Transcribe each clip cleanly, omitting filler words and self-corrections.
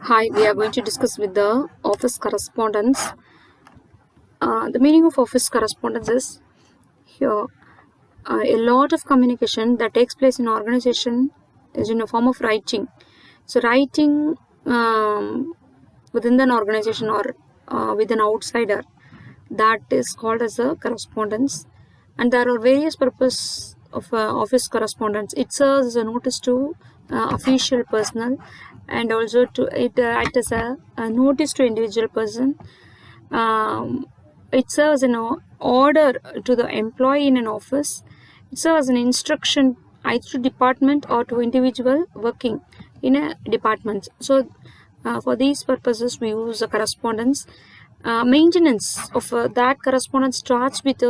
Hi, we are going to discuss with the office correspondence. The meaning of office correspondence is here a lot of communication that takes place in organization is in a form of writing. So, writing within an organization or with an outsider, that is called as a correspondence. And there are various purposes of office correspondence. It serves as a notice to official personnel, and also to it act as a notice to individual person. um, it serves an order to the employee in an office. It serves as an instruction either to department or to individual working in a department. So for these purposes we use a correspondence. Maintenance of that correspondence starts with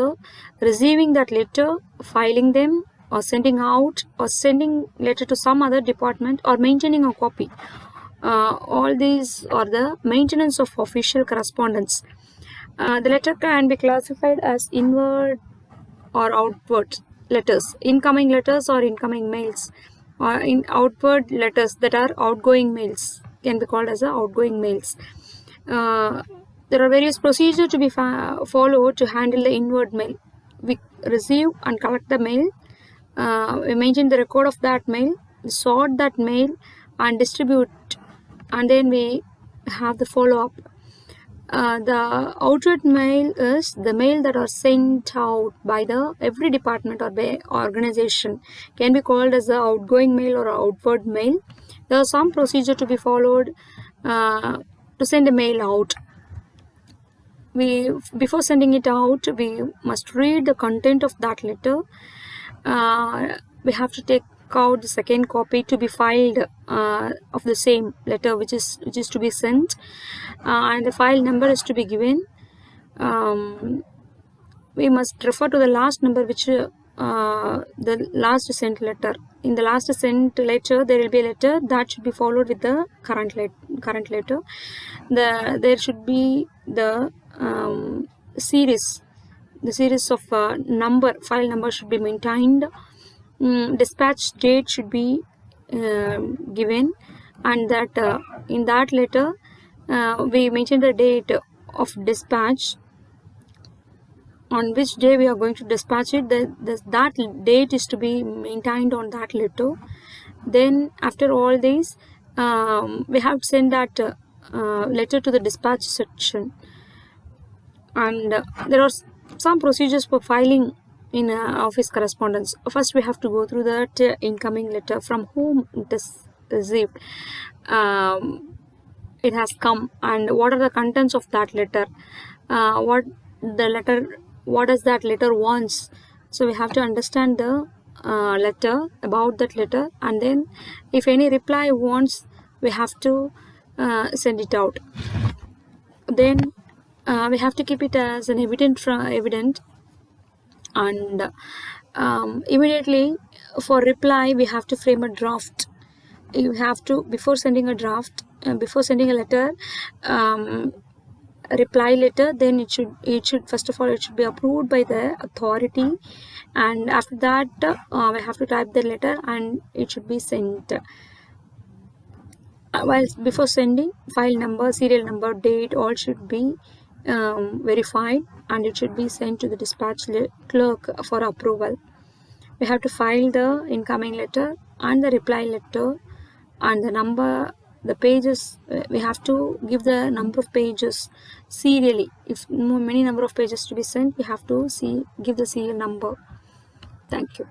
receiving that letter, filing them, or sending out, or sending letter to some other department, or maintaining a copy. All these are the maintenance of official correspondence. The letter can be classified as inward or outward letters, incoming letters or incoming mails, or in outward letters that are outgoing mails can be called as outgoing mails. There are various procedures to be followed to handle the inward mail. We receive and collect the mail. We maintain the record of that mail, sort that mail, and distribute, and then we have the follow-up. The outward mail is the mail that are sent out by the every department or by organization, can be called as the outgoing mail or outward mail. There are some procedure to be followed to send a mail out. Before sending it out, we must read the content of that letter. We have to take out the second copy to be filed of the same letter which is to be sent, and the file number is to be given. We must refer to the last number which the last sent letter. In the last sent letter there will be a letter that should be followed with the current letter. There should be the series of file number should be maintained. Dispatch date should be given, and that in that letter we mention the date of dispatch, on which day we are going to dispatch it. That date is to be maintained on that letter. Then after all these, we have to send that letter to the dispatch section, and there are some procedures for filing in office correspondence. First we have to go through that incoming letter, from whom it is received, it has come, and what are the contents of that letter, what does that letter wants. So we have to understand the letter, about that letter, and then if any reply wants, we have to send it out. Then we have to keep it as an evident, and immediately for reply we have to frame a draft. You have to, before sending a draft, before sending a letter, reply letter, then it should first of all it should be approved by the authority, and after that we have to type the letter and it should be sent. While before sending, file number, serial number, date, all should be verified, and it should be sent to the dispatch clerk for approval. We have to file the incoming letter and the reply letter, and the pages, we have to give the number of pages serially. If many number of pages to be sent, we have to give the serial number. Thank you.